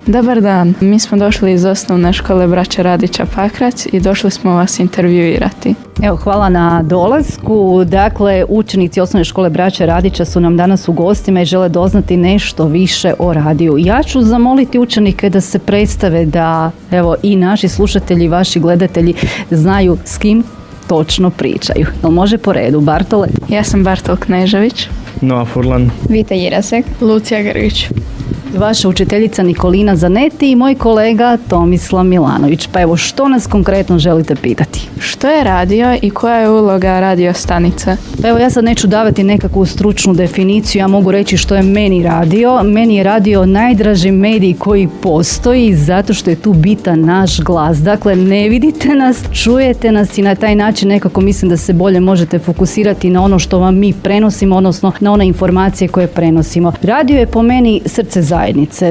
Dobar dan, mi smo došli iz osnovne škole Braće Radića Pakrac i došli smo vas intervjuirati. Evo, hvala na dolasku. Dakle, učenici osnovne škole Braće Radića su nam danas u gostima i žele doznati nešto više o radiju. Ja ću zamoliti učenike da se predstave, da evo i naši slušatelji i vaši gledatelji znaju s kim točno pričaju. Jel može po redu? Bartole? Ja sam Bartol Knežević. Noa Furlan. Vita Jirasek. Lucija Grgić. Vaša učiteljica Nikolina Zanetti i moj kolega Tomislav Milanović. Pa evo, što nas konkretno želite pitati? Što je radio i koja je uloga radio stanice? Pa evo, ja sad neću davati nekakvu stručnu definiciju, ja mogu reći što je meni radio. Meni je radio najdraži medij koji postoji zato što je tu bitan naš glas. Dakle, ne vidite nas, čujete nas i na taj način nekako mislim da se bolje možete fokusirati na ono što vam mi prenosimo, odnosno na one informacije koje prenosimo. Radio je po meni srce zajednice.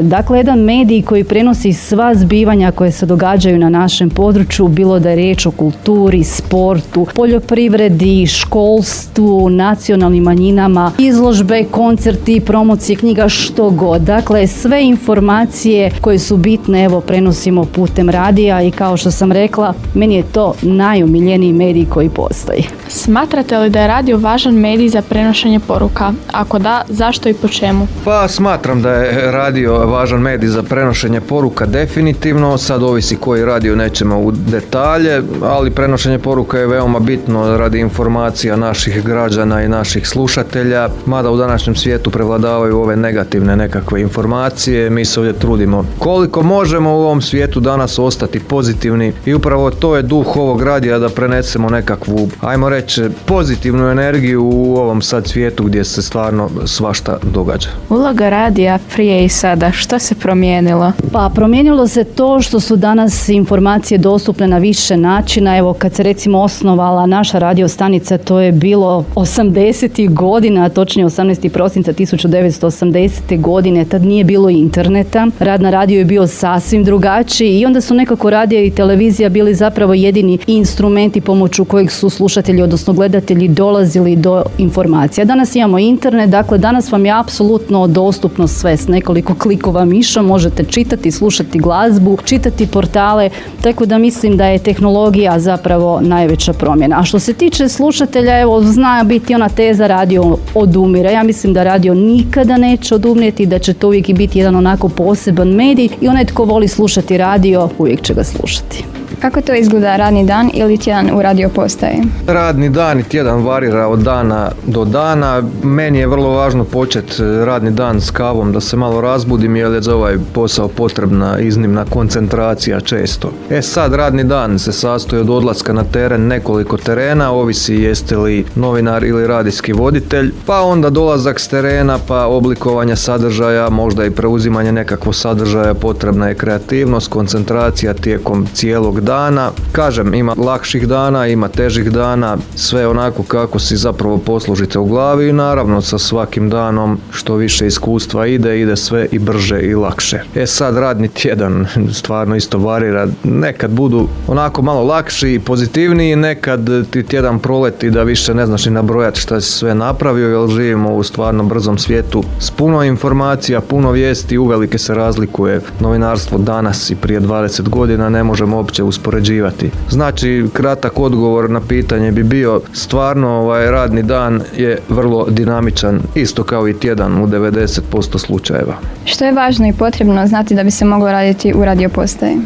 Dakle, jedan medij koji prenosi sva zbivanja koje se događaju na našem području, bilo da je riječ o kulturi, sportu, poljoprivredi, školstvu, nacionalnim manjinama, izložbe, koncerti, promocije knjiga, što god. Dakle, sve informacije koje su bitne, evo, prenosimo putem radija i kao što sam rekla, meni je to najomiljeniji medij koji postoji. Smatrate li da je radio važan medij za prenošenje poruka? Ako da, zašto i po čemu? Pa smatram da je radio važan medij za prenošenje poruka definitivno, sad ovisi koji radio, nećemo u detalje, ali prenošenje poruka je veoma bitno radi informacija naših građana i naših slušatelja, mada u današnjem svijetu prevladavaju ove negativne nekakve informacije, mi se ovdje trudimo koliko možemo u ovom svijetu danas ostati pozitivni i upravo to je duh ovog radija, da prenesemo nekakvu, ajmo reći, pozitivnu energiju u ovom sad svijetu gdje se stvarno svašta događa. Uloga radija prije i sada, što se promijenilo? Pa promijenilo se to što su danas informacije dostupne na više načina. Evo, kad se recimo osnovala naša radio stanica, to je bilo 80. godina, točnije 18. prosinca 1980. godine, tad nije bilo interneta, rad na radiju je bio sasvim drugačiji i onda su nekako radio i televizija bili zapravo jedini instrumenti pomoću kojeg su slušatelji, odnosno gledatelji, dolazili do informacija. Danas imamo internet, dakle danas vam je apsolutno dostupno sve. S nekoliko klikova miša možete čitati, slušati glazbu, čitati portale, tako da mislim da je tehnologija zapravo najveća promjena. A što se tiče slušatelja, evo, zna biti ona teza radio odumire. Ja mislim da radio nikada neće odumrijeti, da će to uvijek i biti jedan onako poseban medij i onaj tko voli slušati radio, uvijek će ga slušati. Kako to izgleda radni dan ili tjedan u radio postaji? Radni dan i tjedan varira od dana do dana. Meni je vrlo važno početi radni dan s kavom, da se malo razbudim jer je za ovaj posao potrebna iznimna koncentracija često. Sad radni dan se sastoji od odlaska na teren, nekoliko terena, ovisi jeste li novinar ili radijski voditelj, pa onda dolazak s terena, pa oblikovanje sadržaja, možda i preuzimanje nekakvog sadržaja, potrebna je kreativnost, koncentracija tijekom cijelog dana. Kažem, ima lakših dana, ima težih dana, sve onako kako si zapravo poslužite u glavi i naravno sa svakim danom što više iskustva ide sve i brže i lakše. Sad radni tjedan stvarno isto varira, nekad budu onako malo lakši i pozitivniji, nekad ti tjedan proleti da više ne znaš ni nabrojati šta si sve napravio, jer živimo u stvarno brzom svijetu s puno informacija, puno vijesti, uvelike se razlikuje novinarstvo danas i prije 20 godina, ne možemo uopće uspoređivati. Znači, kratak odgovor na pitanje bi bio stvarno radni dan je vrlo dinamičan, isto kao i tjedan u 90% slučajeva. Što je važno i potrebno znati da bi se moglo raditi u radio postaji?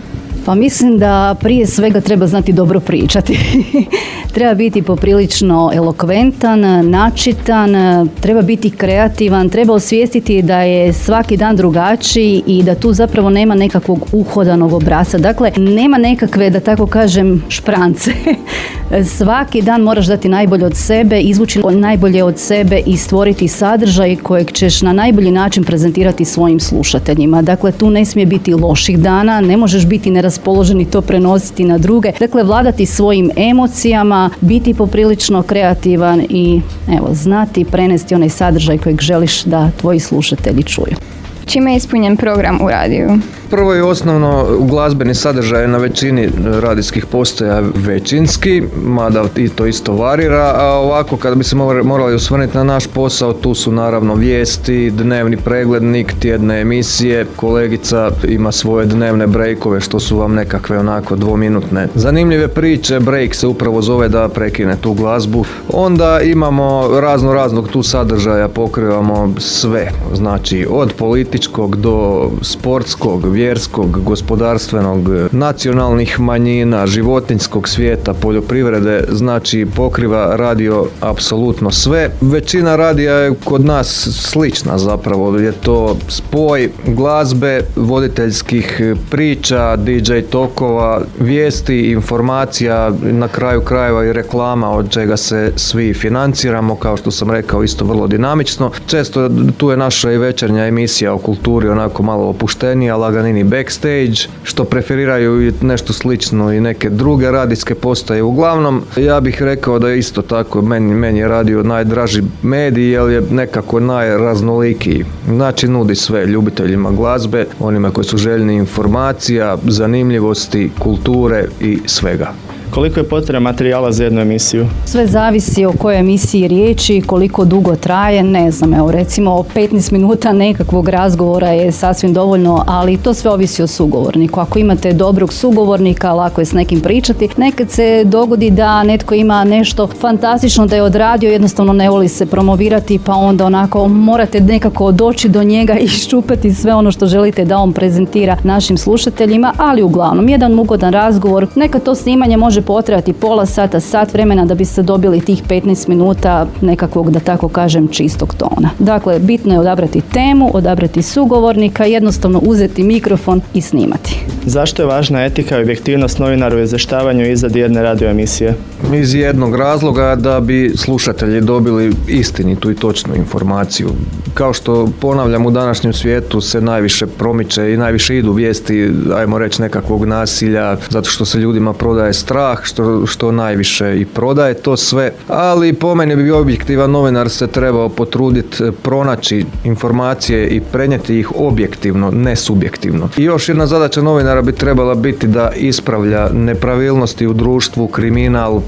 Pa mislim da prije svega treba znati dobro pričati. Treba biti poprilično elokventan, načitan, treba biti kreativan, treba osvijestiti da je svaki dan drugačiji i da tu zapravo nema nekakvog uhodanog obrasca. Dakle, nema nekakve, da tako kažem, šprance. Svaki dan moraš dati najbolje od sebe, izvući najbolje od sebe i stvoriti sadržaj kojeg ćeš na najbolji način prezentirati svojim slušateljima. Dakle, tu ne smije biti loših dana, ne možeš biti neraspoložen i to prenositi na druge. Dakle, vladati svojim emocijama, biti poprilično kreativan i znati prenesti onaj sadržaj kojeg želiš da tvoji slušatelji čuju. Čime je ispunjen program u radiju? Prvo i osnovno, glazbeni sadržaj je na većini radijskih postaja većinski, mada i to isto varira, a ovako kada bi se morali osvrnuti na naš posao, tu su naravno vijesti, dnevni preglednik, tjedne emisije, kolegica ima svoje dnevne breakove što su vam nekakve onako dvominutne zanimljive priče, break se upravo zove da prekine tu glazbu. Onda imamo raznog tu sadržaja, pokrivamo sve, znači od političkog do sportskog, vjerskog, gospodarstvenog, nacionalnih manjina, životinjskog svijeta, poljoprivrede, znači pokriva radio apsolutno sve. Većina radija je kod nas slična zapravo, je to spoj glazbe, voditeljskih priča, DJ tokova, vijesti, informacija, na kraju krajeva i reklama od čega se svi financiramo, kao što sam rekao isto vrlo dinamično. Često tu je naša i večernja emisija o kulturi onako malo opuštenija, laganini backstage, što preferiraju i nešto slično i neke druge radijske postaje. Uglavnom, ja bih rekao da je isto tako, meni je radio najdraži medij jer je nekako najraznolikiji. Znači nudi sve ljubiteljima glazbe, onima koji su željni informacija, zanimljivosti, kulture i svega. Koliko je potrebno materijala za jednu emisiju? Sve zavisi o kojoj emisiji riječi, koliko dugo traje, ne znam, evo recimo 15 minuta nekakvog razgovora je sasvim dovoljno, ali to sve ovisi o sugovorniku. Ako imate dobrog sugovornika, lako je s nekim pričati. Nekad se dogodi da netko ima nešto fantastično da je odradio, jednostavno ne voli se promovirati, pa onda onako morate nekako doći do njega i iščupati sve ono što želite da on prezentira našim slušateljima, ali uglavnom jedan ugodan razgovor, neka to snimanje može potrajati pola sata, sat vremena da biste dobili tih 15 minuta nekakvog, da tako kažem, čistog tona. Dakle, bitno je odabrati temu, odabrati sugovornika, jednostavno uzeti mikrofon i snimati. Zašto je važna etika i objektivnost novinara u izvještavanju izradi jedne radio emisije? Iz jednog razloga da bi slušatelji dobili istinitu i točnu informaciju. Kao što ponavljam, u današnjem svijetu se najviše promiče i najviše idu vijesti, ajmo reći, nekakvog nasilja, zato što se ljudima prodaje strah, što najviše i prodaje to sve, ali po meni bi objektivan novinar se trebao potruditi pronaći informacije i prenijeti ih objektivno, ne subjektivno. I još jedna zadaća novinara bi trebala biti da ispravlja nepravilnosti u društvu, kriminal,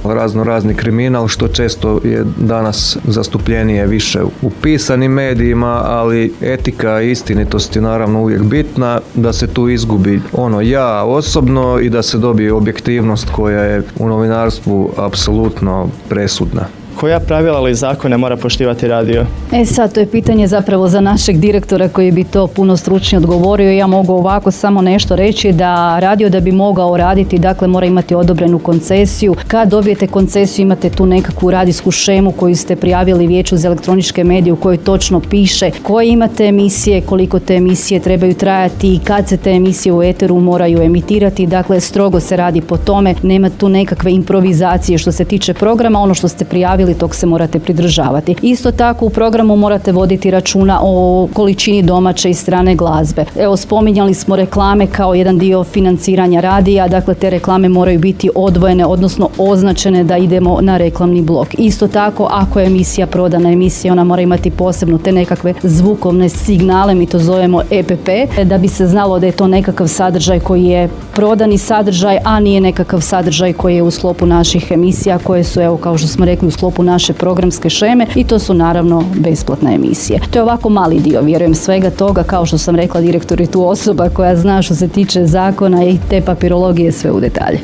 razni kriminal, što često je danas zastupljenije više u pisanim medijima, ali etika i istinitost je naravno uvijek bitna, da se tu izgubi ono ja osobno i da se dobije objektivnost koja je u novinarstvu apsolutno presudna. Koja pravila ili zakone mora poštivati radio? Sad, to je pitanje zapravo za našeg direktora koji bi to puno stručnije odgovorio. Ja mogu ovako samo nešto reći da radio da bi mogao raditi, dakle mora imati odobrenu koncesiju. Kad dobijete koncesiju imate tu nekakvu radijsku šemu koju ste prijavili Vijeću za elektroničke medije u kojoj točno piše koje imate emisije, koliko te emisije trebaju trajati i kad se te emisije u eteru moraju emitirati. Dakle, strogo se radi po tome, nema tu nekakve improvizacije što se tiče programa, ono što ste prijavili tog se morate pridržavati. Isto tako u programu morate voditi računa o količini domaće i strane glazbe. Evo, spominjali smo reklame kao jedan dio financiranja radija, dakle te reklame moraju biti odvojene, odnosno označene da idemo na reklamni blok. Isto tako, ako je emisija prodana emisija, ona mora imati posebno te nekakve zvukovne signale, mi to zovemo EPP, da bi se znalo da je to nekakav sadržaj koji je prodani sadržaj, a nije nekakav sadržaj koji je u sklopu naših emisija koje su, evo, kao što smo rekli, u sklopu naše programske šeme i to su naravno besplatne emisije. To je ovako mali dio, vjerujem, svega toga. Kao što sam rekla, direktor je tu osoba koja zna što se tiče zakona i te papirologije sve u detalje.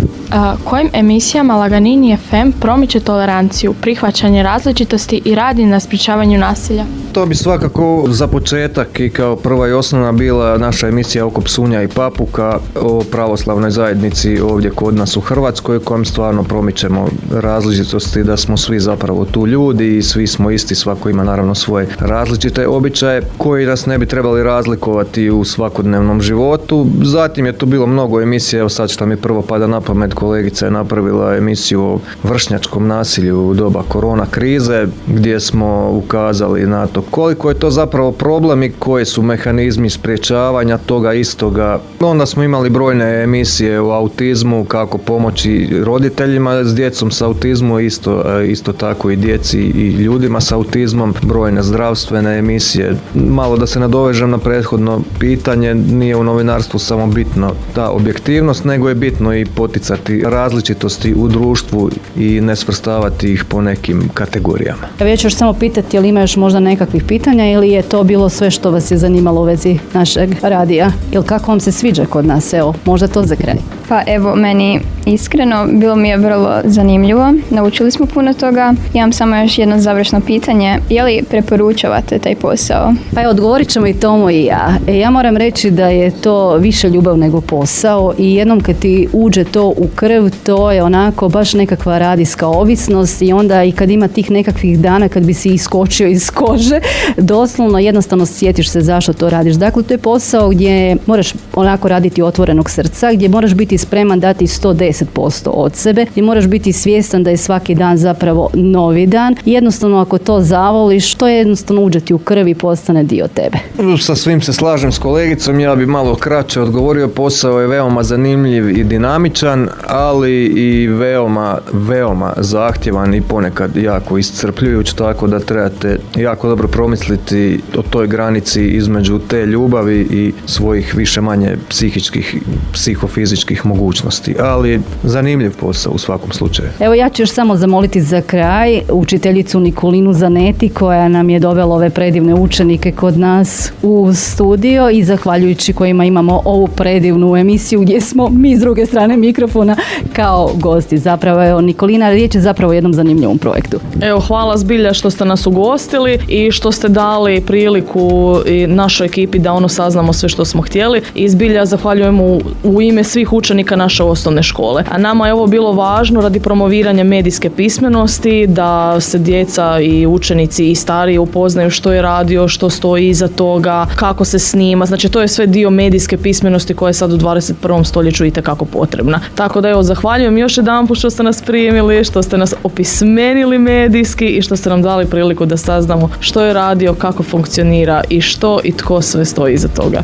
Kojim emisijama Laganini FM promiče toleranciju, prihvaćanje različitosti i radi na sprječavanju nasilja? To bi svakako za početak i kao prva i osnovna bila naša emisija oko psunja i papuka o pravoslavnoj zajednici ovdje kod nas u Hrvatskoj, kojom stvarno promičemo različitosti, da smo svi zapravo tu ljudi i svi smo isti, svako ima naravno svoje različite običaje koji nas ne bi trebali razlikovati u svakodnevnom životu. Zatim je tu bilo mnogo emisija, evo sad što mi prvo pada na pamet, kolegica je napravila emisiju o vršnjačkom nasilju u doba korona krize, gdje smo ukazali na to koliko je to zapravo problem i koji su mehanizmi sprječavanja toga istoga. Onda smo imali brojne emisije o autizmu, kako pomoći roditeljima s djecom s autizmom, isto tako i djeci i ljudima s autizmom, brojne zdravstvene emisije. Malo da se nadovežem na prethodno pitanje, nije u novinarstvu samo bitno ta objektivnost, nego je bitno i poticati različitosti u društvu i ne svrstavati ih po nekim kategorijama. Ja ću još samo pitati, jel ima još možda nekakvih pitanja ili je to bilo sve što vas je zanimalo u vezi našeg radija? Ili kako vam se sviđa kod nas? Evo, možda to za kraj. Pa evo, meni iskreno bilo mi je vrlo zanimljivo. Naučili smo puno toga. Imam samo još jedno završno pitanje. Je li preporučavate taj posao? Pa evo, odgovorit ćemo i Tomo i ja. Ja moram reći da je to više ljubav nego posao i jednom kad ti uđe to u krv, to je onako baš nekakva radijska ovisnost i onda i kad ima tih nekakvih dana kad bi si iskočio iz kože, doslovno jednostavno sjetiš se zašto to radiš. Dakle, to je posao gdje moraš onako raditi otvorenog srca, gdje moraš biti spreman dati 110% od sebe, gdje moraš biti svjestan da je svaki dan zapravo novi dan. Jednostavno ako to zavoliš, to jednostavno uđe ti u krv i postane dio tebe. Sa svim se slažem s kolegicom, ja bi malo kraće odgovorio. Posao je veoma zanimljiv i dinamičan, ali i veoma zahtjevan i ponekad jako iscrpljujuć, tako da trebate jako dobro promisliti o toj granici između te ljubavi i svojih više-manje psihičkih, psihofizičkih mogućnosti, ali zanimljiv posao u svakom slučaju. Evo ja ću još samo zamoliti za kraj učiteljicu Nikolinu Zaneti koja nam je dovela ove predivne učenike kod nas u studio i zahvaljujući kojima imamo ovu predivnu emisiju gdje smo mi s druge strane mikrofona kao gosti. Zapravo, evo, Nikolina, riječ je zapravo o jednom zanimljivom projektu. Evo, hvala zbilja što ste nas ugostili i što ste dali priliku i našoj ekipi da saznamo sve što smo htjeli i zbilja zahvaljujemo u ime svih učenika naše osnovne škole. A nama je ovo bilo važno radi promoviranja medijske pismenosti, da se djeca i učenici i stariji upoznaju što je radio, što stoji iza toga, kako se snima. Znači, to je sve dio medijske pismenosti koja je sad u 21. stoljeću itekako potrebna. Tako da evo, zahvaljujem još jedanput što ste nas primili, što ste nas opismenili medijski i što ste nam dali priliku da saznamo što je radio, kako funkcionira i što i tko sve stoji iza toga.